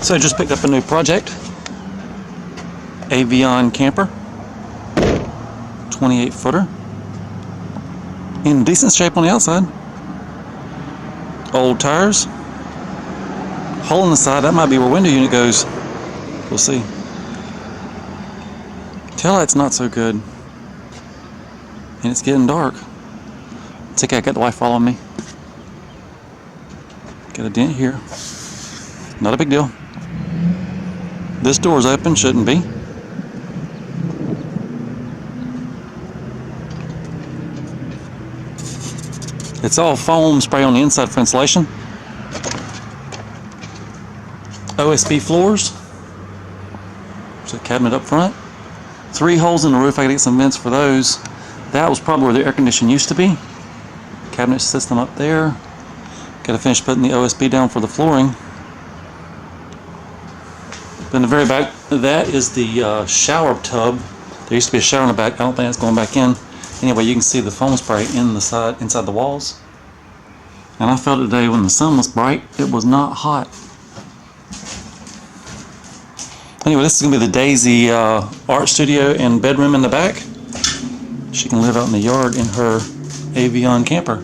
So I just picked up a new project. Avion camper. 28 footer. In decent shape on the outside. Old tires. Hole in the side, that might be where window unit goes. We'll see. Taillight's not so good. And it's getting dark. It's okay, I got the wife following me. Got a dent here. Not a big deal. This door's open, shouldn't be. It's all foam spray on the inside for insulation. OSB floors. There's a cabinet up front. 3 holes in the roof. I gotta get some vents for those. That was probably where the air conditioning used to be. Cabinet system up there. Gotta finish putting the OSB down for the flooring. But in the very back, that is the shower tub. There used to be a shower in the back. I don't think that's going back in. Anyway, you can see the foam spray inside the walls. And I felt it today when the sun was bright, it was not hot. Anyway, this is going to be the Daisy art studio and bedroom in the back. She can live out in the yard in her Avion camper.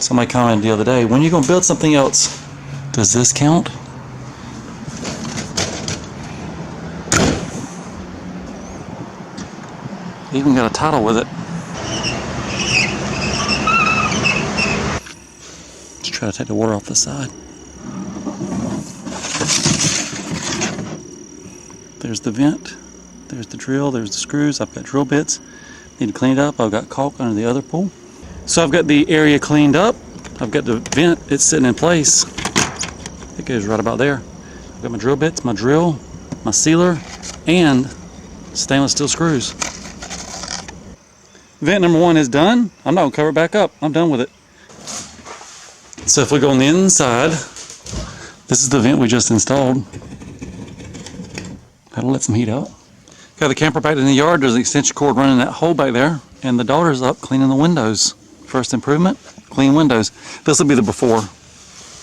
Somebody commented the other day, when are you going to build something else? Does this count? Even got a title with it. Let's try to take the water off the side. There's the vent. There's the drill. There's the screws. I've got drill bits. Need to clean it up. I've got caulk under the other pool. So I've got the area cleaned up. I've got the vent. It's sitting in place. It goes right about there. I've got my drill bits, my drill, my sealer, and stainless steel screws. Vent number 1 is done. I'm not going to cover it back up. I'm done with it. So if we go on the inside, this is the vent we just installed. That'll let some heat out. Got the camper back in the yard. There's an extension cord running that hole back there. And the daughter's up cleaning the windows. First improvement, clean windows. This will be the before.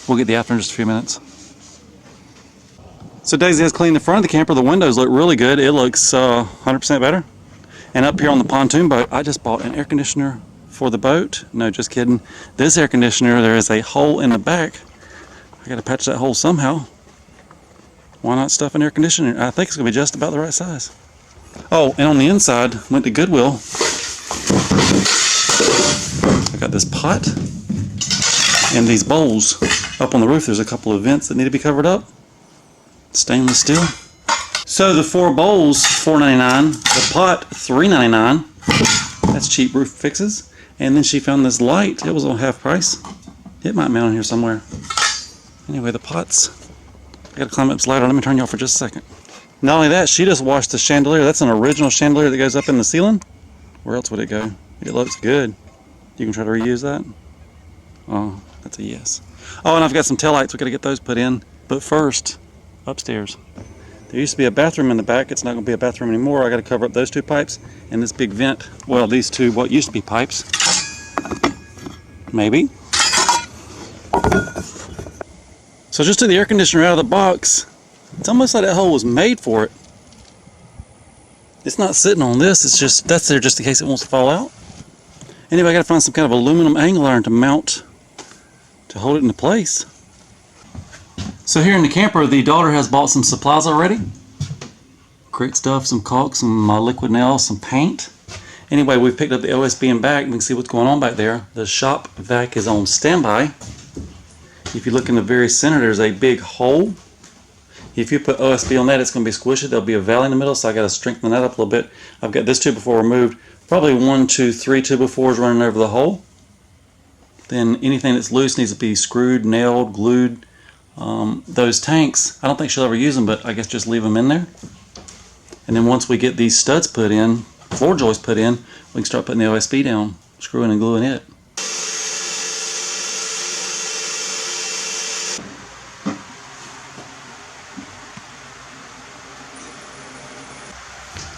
We'll get the after in just a few minutes. So Daisy has cleaned the front of the camper. The windows look really good. It looks 100% better. And up here on the pontoon boat, I just bought an air conditioner for the boat. No, just kidding. This air conditioner, there is a hole in the back. I got to patch that hole somehow. Why not stuff an air conditioner? I think it's going to be just about the right size. Oh, and on the inside, went to Goodwill. I got this pot and these bowls. Up on the roof, there's a couple of vents that need to be covered up. Stainless steel. So the 4 bowls, $4.99. The pot, $3.99. That's cheap roof fixes. And then she found this light. It was on half price. It might mount in here somewhere. Anyway, the pots. I gotta climb up this ladder. Let me turn you off for just a second. Not only that, she just washed the chandelier. That's an original chandelier that goes up in the ceiling. Where else would it go? It looks good. You can try to reuse that. Oh, that's a yes. Oh, and I've got some taillights. We gotta get those put in. But first, upstairs. There used to be a bathroom in the back. It's not going to be a bathroom anymore. I got to cover up those 2 pipes and this big vent. Well, these 2, what used to be pipes. Maybe. So just took the air conditioner out of the box. It's almost like that hole was made for it. It's not sitting on this. It's just, that's there just in case it wants to fall out. Anyway, I got to find some kind of aluminum angle iron to mount, to hold it into place. So here in the camper, the daughter has bought some supplies already. Great stuff, some caulk, some liquid nails, some paint. Anyway, we've picked up the OSB in back. We can see what's going on back there. The shop vac is on standby. If you look in the very center, there's a big hole. If you put OSB on that, it's going to be squishy. There'll be a valley in the middle, so I got to strengthen that up a little bit. I've got this 2x4 removed. Probably 1, 2, 3 2x4s running over the hole. Then anything that's loose needs to be screwed, nailed, glued. Those tanks, I don't think she'll ever use them, but I guess just leave them in there. And then once we get these studs put in, floor joists put in, we can start putting the OSB down, screwing and gluing it.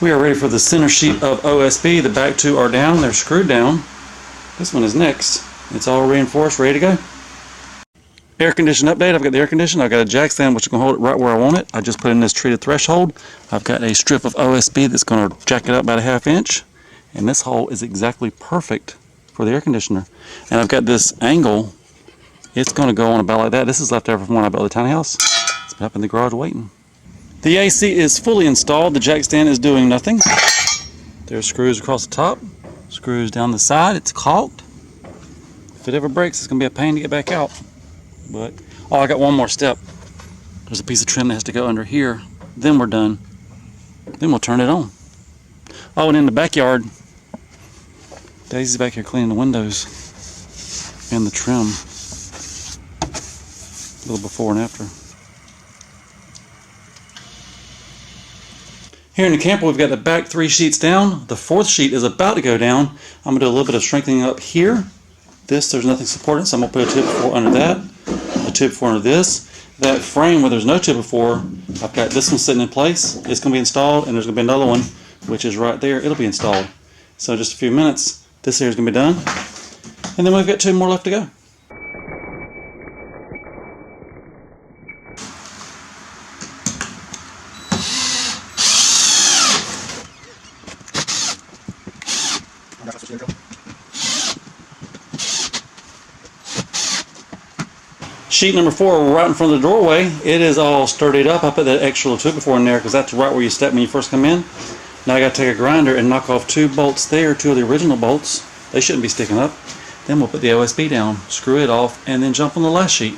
We are ready for the center sheet of OSB. The back 2 are down, they're screwed down. This one is next. It's all reinforced, ready to go. Air condition update. I've got the air conditioner. I've got a jack stand which is going to hold it right where I want it. I just put in this treated threshold. I've got a strip of OSB that's going to jack it up about a 1/2 inch. And this hole is exactly perfect for the air conditioner. And I've got this angle. It's going to go on about like that. This is left over from when I built the tiny house. It's been up in the garage waiting. The AC is fully installed. The jack stand is doing nothing. There's screws across the top, screws down the side. It's caulked. If it ever breaks, it's going to be a pain to get back out. But, oh, I got one more step. There's a piece of trim that has to go under here. Then we're done. Then we'll turn it on. Oh, and in the backyard, Daisy's back here cleaning the windows and the trim. A little before and after. Here in the camper, we've got the back 3 sheets down. The 4th sheet is about to go down. I'm going to do a little bit of strengthening up here. There's nothing supporting, so I'm going to put a 2x4 under that, a 2x4 under this. That frame where there's no 2x4, I've got this one sitting in place. It's going to be installed, and there's going to be another one, which is right there. It'll be installed. So in just a few minutes, this here is going to be done. And then we've got 2 more left to go. Sheet number 4 right in front of the doorway. It is all sturdied up. I put that extra little 2x4 in there because that's right where you step when you first come in. Now I got to take a grinder and knock off 2 bolts there, 2 of the original bolts. They shouldn't be sticking up. Then we'll put the OSB down, screw it off, and then jump on the last sheet.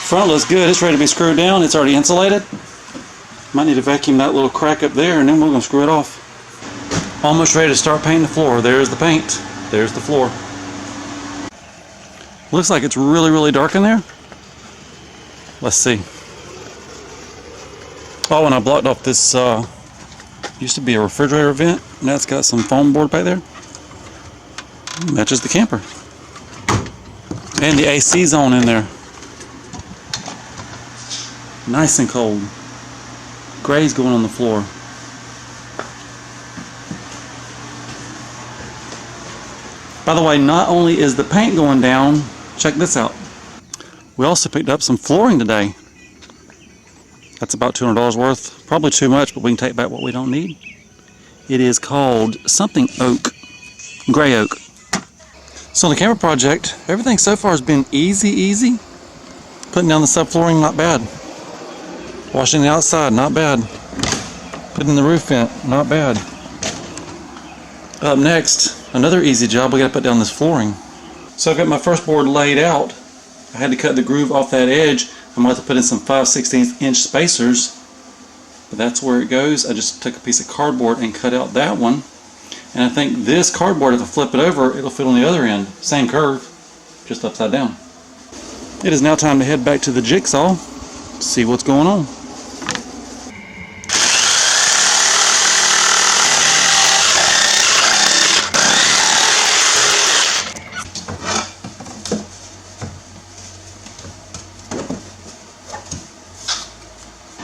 Front looks good. It's ready to be screwed down. It's already insulated. Might need to vacuum that little crack up there, and then we're going to screw it off. Almost ready to start painting the floor. There's the paint. There's the floor. Looks like it's really, really dark in there. Let's see. Oh, and I blocked off this, used to be a refrigerator vent. Now it's got some foam board back there. Matches the camper. And the AC's on in there. Nice and cold. Gray's going on the floor. By the way, not only is the paint going down, check this out. We also picked up some flooring today. That's about $200 worth. Probably too much, but we can take back what we don't need. It is called something oak. Gray oak. So on the camper project, everything so far has been easy. Putting down the subflooring, not bad. Washing the outside, not bad. Putting the roof vent, not bad. Up next, another easy job, we gotta put down this flooring. So I've got my first board laid out. I had to cut the groove off that edge. I'm going to have to put in some 5/16 inch spacers. But that's where it goes. I just took a piece of cardboard and cut out that one. And I think this cardboard, if I flip it over, it'll fit on the other end. Same curve, just upside down. It is now time to head back to the jigsaw, see what's going on.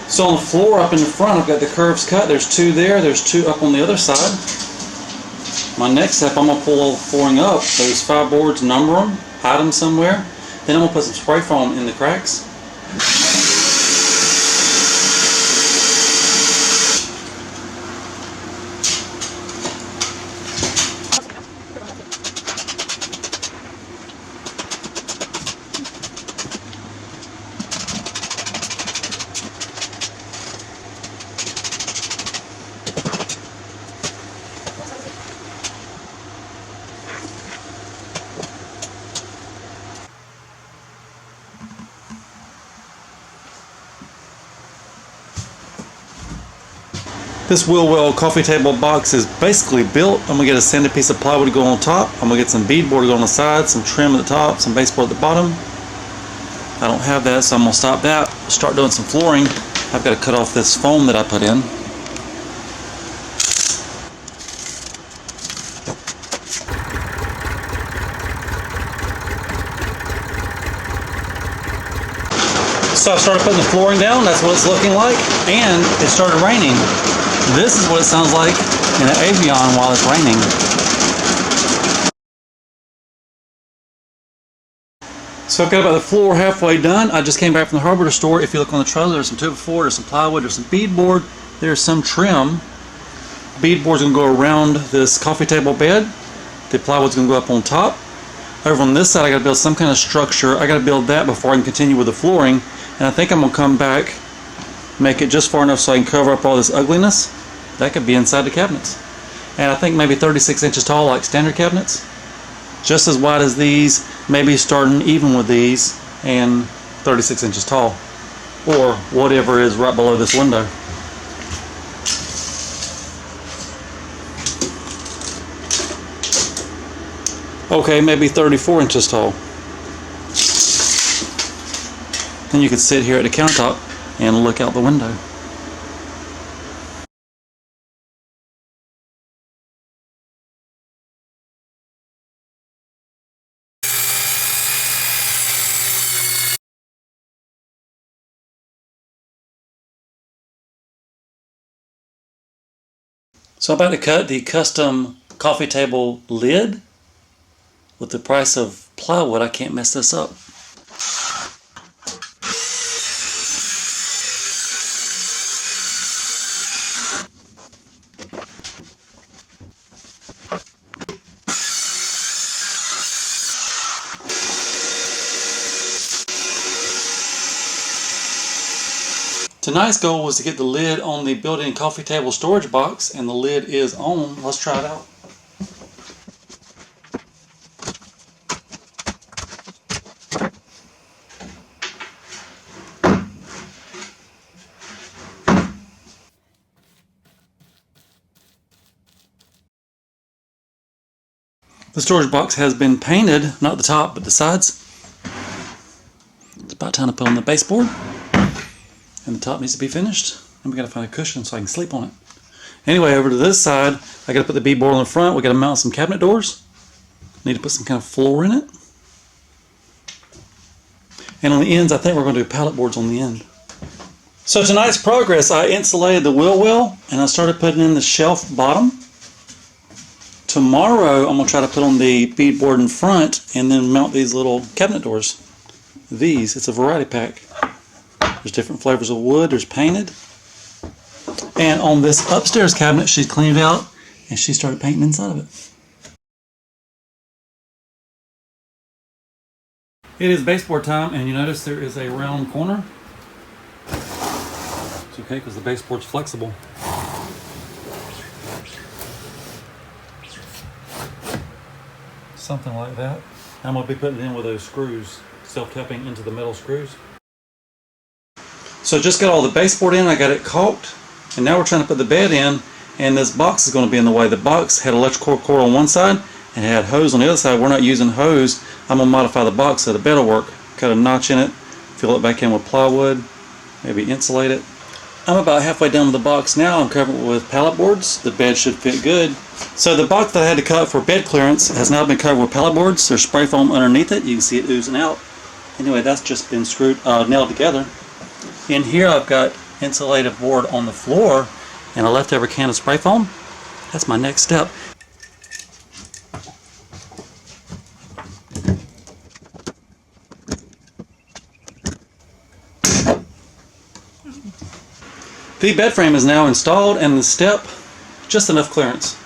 So on the floor up in the front, I've got the curves cut. There's 2 there. There's 2 up on the other side. My next step, I'm going to pull all the flooring up. Those 5 boards, number them, hide them somewhere. Then I'm going to put some spray foam in the cracks. This Willwell coffee table box is basically built. I'm going to get a sanded piece of plywood to go on top. I'm going to get some beadboard to go on the side, some trim at the top, some baseboard at the bottom. I don't have that, so I'm going to stop that, start doing some flooring. I've got to cut off this foam that I put in. So I started putting the flooring down. That's what it's looking like. And it started raining. This is what it sounds like in an Avion while it's raining. So I've got about the floor halfway done. I just came back from the hardware store. If you look on the trailer, there's some 2x4, there's some plywood, there's some beadboard, there's some trim. Beadboard's going to go around this coffee table bed. The plywood's going to go up on top. Over on this side, I got to build some kind of structure. I got to build that before I can continue with the flooring. And I think I'm going to come back, make it just far enough so I can cover up all this ugliness. That could be inside the cabinets. And I think maybe 36 inches tall, like standard cabinets. Just as wide as these, maybe starting even with these, and 36 inches tall. Or whatever is right below this window. Okay, maybe 34 inches tall. Then you could sit here at the countertop and look out the window. So I'm about to cut the custom coffee table lid. With the price of plywood, I can't mess this up. Tonight's goal was to get the lid on the built-in coffee table storage box, and the lid is on. Let's try it out. The storage box has been painted, not the top, but the sides. It's about time to put on the baseboard. And the top needs to be finished. And we gotta find a cushion so I can sleep on it. Anyway, over to this side, I gotta put the beadboard on the front. We gotta mount some cabinet doors. Need to put some kind of floor in it. And on the ends, I think we're gonna do pallet boards on the end. So tonight's progress, I insulated the wheel well, and I started putting in the shelf bottom. Tomorrow, I'm gonna try to put on the beadboard in front and then mount these little cabinet doors. These, it's a variety pack. There's different flavors of wood, there's painted. And on this upstairs cabinet, she's cleaned it out and she started painting inside of it. It is baseboard time, and you notice there is a round corner. It's okay because the baseboard's flexible. Something like that. I'm going to be putting it in with those screws, self-tapping into the metal screws. So just got all the baseboard in, I got it caulked, and now we're trying to put the bed in, and this box is going to be in the way. The box had electrical cord on one side and had hose on the other side. We're not using hose. I'm going to modify the box so the bed will work. Cut a notch in it, fill it back in with plywood, maybe insulate it. I'm about halfway done with the box now. I'm covering it with pallet boards. The bed should fit good. So the box that I had to cut for bed clearance has now been covered with pallet boards. There's spray foam underneath it. You can see it oozing out. Anyway, that's just been nailed together. In here I've got insulated board on the floor and a leftover can of spray foam. That's my next step. The bed frame is now installed, and the step, just enough clearance.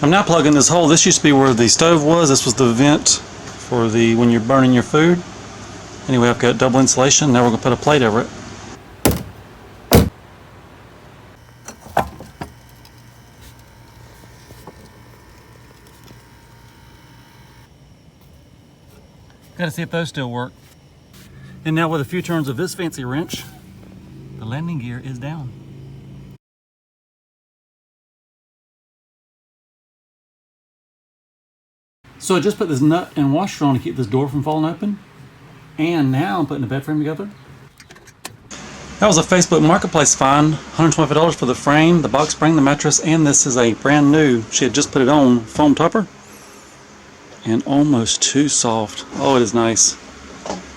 I'm now plugging this hole. This used to be where the stove was. This was the vent for the when you're burning your food. Anyway, I've got double insulation. Now we're going to put a plate over it. Got to see if those still work. And now with a few turns of this fancy wrench, the landing gear is down. So I just put this nut and washer on to keep this door from falling open. And now I'm putting the bed frame together. That was a Facebook Marketplace find. $125 for the frame, the box spring, the mattress, and this is a brand new, she had just put it on, foam topper. and almost too soft. Oh, it is nice.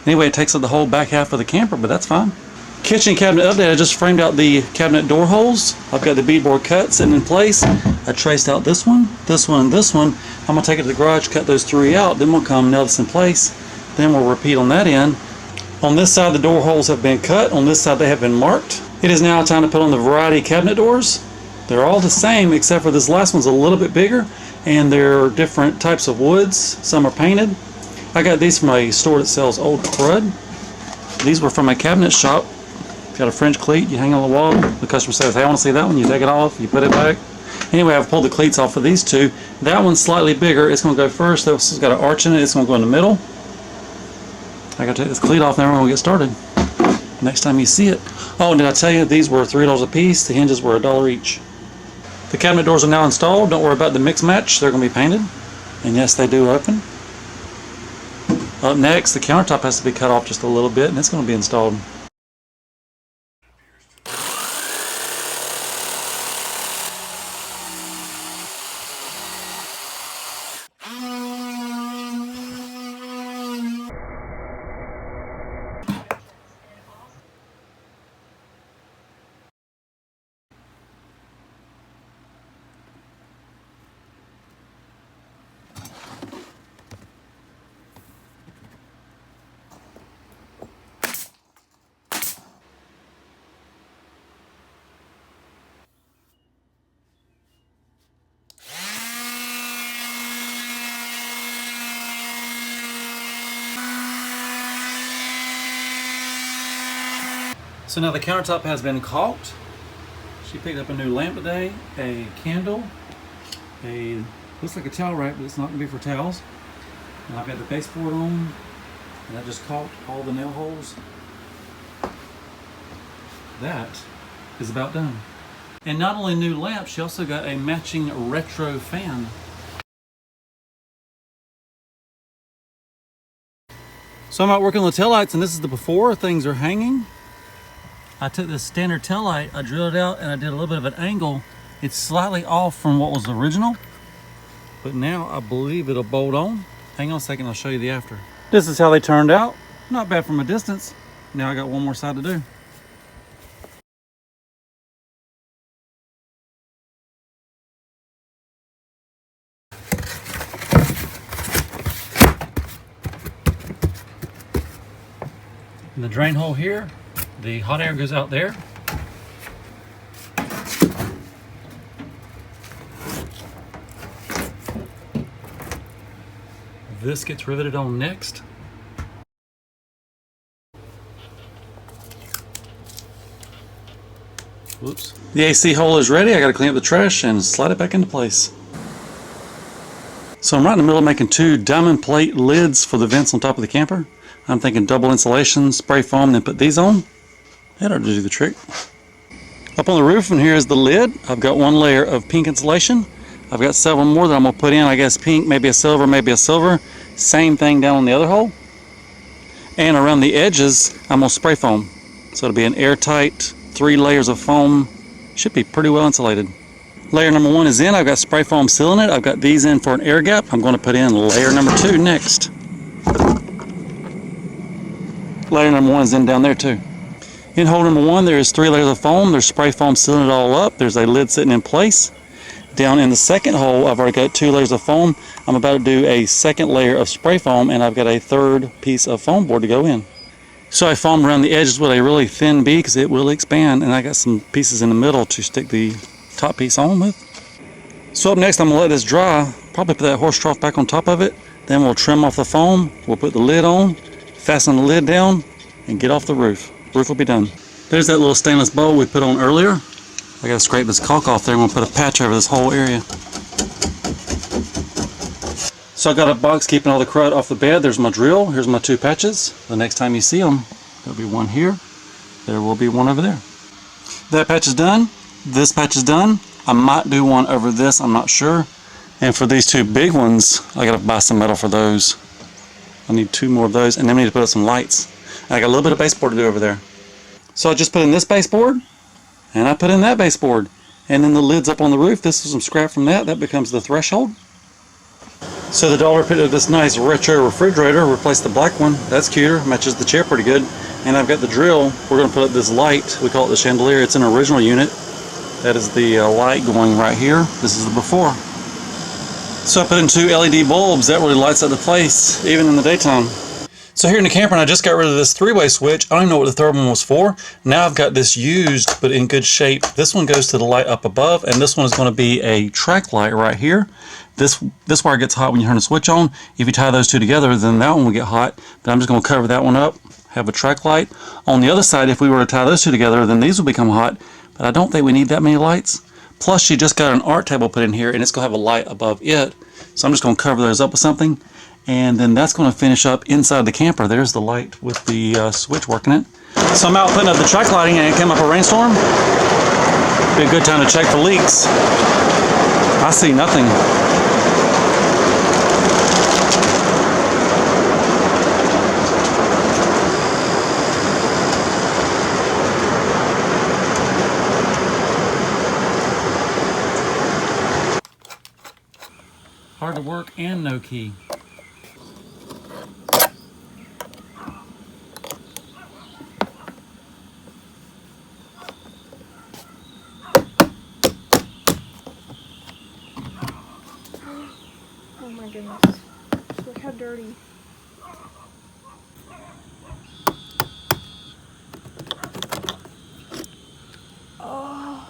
Anyway, it takes up the whole back half of the camper, but that's fine. Kitchen cabinet update. I just framed out the cabinet door holes. I've got the beadboard cut sitting in place. I traced out this one, and this one. I'm going to take it to the garage, cut those 3 out, then we'll come nail this in place. Then we'll repeat on that end. On this side, the door holes have been cut. On this side, they have been marked. It is now time to put on the variety cabinet doors. They're all the same, except for this last one's a little bit bigger, and they're different types of woods. Some are painted. I got these from a store that sells old crud. These were from a cabinet shop. Got a French cleat, you hang on the wall. The customer says, hey, I want to see that one. You take it off, you put it back. Anyway, I've pulled the cleats off for these two. That one's slightly bigger. It's going to go first. This has got an arch in it. It's going to go in the middle. I got to take this cleat off now when we get started. Next time you see it. Oh, and did I tell you these were $3 a piece? The hinges were $1 each. The cabinet doors are now installed. Don't worry about the mix match. They're going to be painted. And yes, they do open. Up next, the countertop has to be cut off just a little bit, and it's going to be installed. So now the countertop has been caulked. She picked up a new lamp today, a candle, looks like a towel rack, but it's not going to be for towels. And I've got the baseboard on, and I just caulked all the nail holes. That is about done. And not only new lamp, she also got a matching retro fan. So I'm out working on the taillights, and this is the before. Things are hanging. I took this standard tail light, I drilled it out, and I did a little bit of an angle. It's slightly off from what was original, but now I believe it'll bolt on. Hang on a second, I'll show you the after. This is how they turned out. Not bad from a distance. Now I got one more side to do. In the drain hole here, the hot air goes out there. This gets riveted on next. Whoops. The AC hole is ready. I got to clean up the trash and slide it back into place. So I'm right in the middle of making 2 diamond plate lids for the vents on top of the camper. I'm thinking double insulation, spray foam, then put these on. That ought to do the trick. Up on the roof, and here is the lid. I've got 1 layer of pink insulation. I've got several more that I'm going to put in. I guess pink, maybe a silver, maybe a silver. Same thing down on the other hole. And around the edges, I'm going to spray foam. So it'll be an airtight 3 layers of foam. Should be pretty well insulated. Layer number 1 is in. I've got spray foam sealing it. I've got these in for an air gap. I'm going to put in layer number 2 next. Layer number 1 is in down there too. In hole number 1, there is 3 layers of foam. There's spray foam sealing it all up. There's a lid sitting in place. Down in the second hole, I've already got 2 layers of foam. I'm about to do a second layer of spray foam, and I've got a 3rd piece of foam board to go in. So I foamed around the edges with a really thin bead because it will expand, and I got some pieces in the middle to stick the top piece on with. So up next, I'm going to let this dry. Probably put that horse trough back on top of it. Then we'll trim off the foam. We'll put the lid on, fasten the lid down, and get off the roof. Roof will be done. There's that little stainless bowl we put on earlier. I gotta scrape this caulk off there. I'm gonna put a patch over this whole area. So I got a box keeping all the crud off the bed. There's my drill. Here's my 2 patches. The next time you see them, there'll be one here. There will be one over there. That patch is done. This patch is done. I might do one over this. I'm not sure. And for these 2 big ones, I gotta buy some metal for those. I need 2 more of those, and then we need to put up some lights. I got a little bit of baseboard to do over there. So I just put in this baseboard, and I put in that baseboard. And then the lid's up on the roof. This is some scrap from that. That becomes the threshold. So the daughter picked up this nice retro refrigerator, replaced the black one. That's cuter, matches the chair pretty good. And I've got the drill. We're going to put up this light. We call it the chandelier. It's an original unit. That is the light going right here. This is the before. So I put in 2 LED bulbs. That really lights up the place, even in the daytime. So here in the camper, and I just got rid of this 3-way switch. I don't even know what the third one was for. Now I've got this used, but in good shape. This one goes to the light up above, and this one is going to be a track light right here. This wire gets hot when you turn the switch on. If you tie those two together, then that one will get hot. But I'm just going to cover that one up, have a track light. On the other side, if we were to tie those two together, then these will become hot. But I don't think we need that many lights. Plus, she just got an art table put in here, and it's going to have a light above it. So I'm just going to cover those up with something. And then that's going to finish up inside the camper. There's the light with the switch working it. So I'm out putting up the track lighting, and it came up a rainstorm. Be a good time to check for leaks. I see nothing. Hard to work and no key. Oh my goodness. Look how dirty. Oh.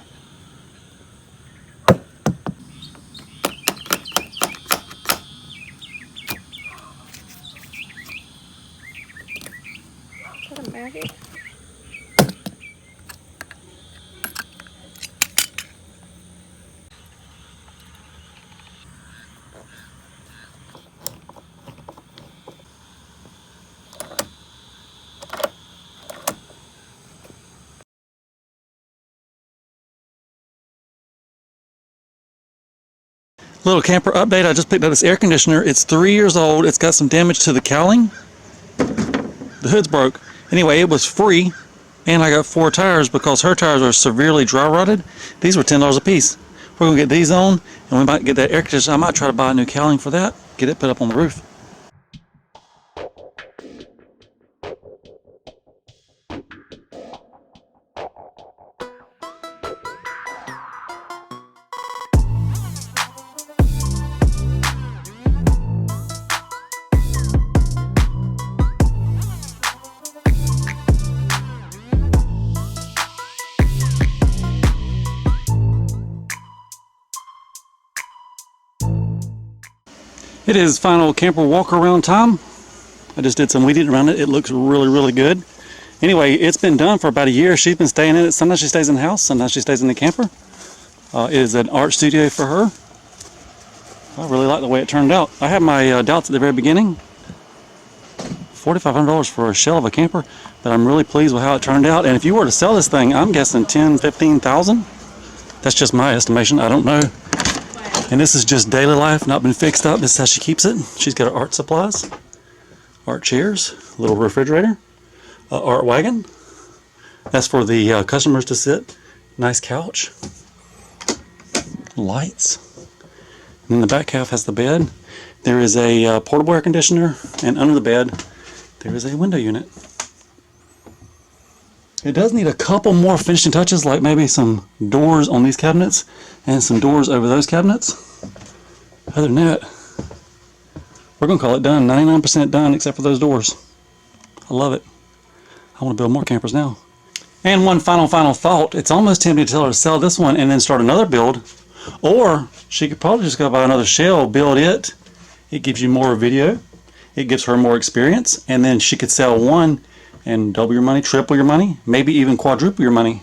Is that a maggot? Little camper update. I just picked up this air conditioner. It's 3 years old. It's got some damage to the cowling. The hood's broke. Anyway, it was free, and I got 4 tires because her tires are severely dry rotted. These were $10 a piece. We're gonna get these on, and we might get that air conditioner. I might try to buy a new cowling for that. Get it put up on the roof. It is final camper walk around time. I just did some weeding around it. It looks really, really good. Anyway, it's been done for about a year. She's been staying in it. Sometimes she stays in the house, sometimes she stays in the camper. It is an art studio for her. I really like the way it turned out. I had my doubts at the very beginning. $4,500 for a shell of a camper, but I'm really pleased with how it turned out. And if you were to sell this thing, I'm guessing $10,000, $15,000. That's just my estimation. I don't know. And this is just daily life, not been fixed up. This is how she keeps it. She's got her art supplies, art chairs, little refrigerator, art wagon. That's for the customers to sit. Nice couch, lights. And then the back half has the bed. There is a portable air conditioner, and under the bed, there is a window unit. It does need a couple more finishing touches, like maybe some doors on these cabinets and some doors over those cabinets. Other than that, we're going to call it done. 99% done except for those doors. I love it. I want to build more campers now. And one final thought. It's almost tempting to tell her to sell this one and then start another build. Or she could probably just go buy another shell, build it. It gives you more video. It gives her more experience. And then she could sell one and double your money, triple your money, maybe even quadruple your money.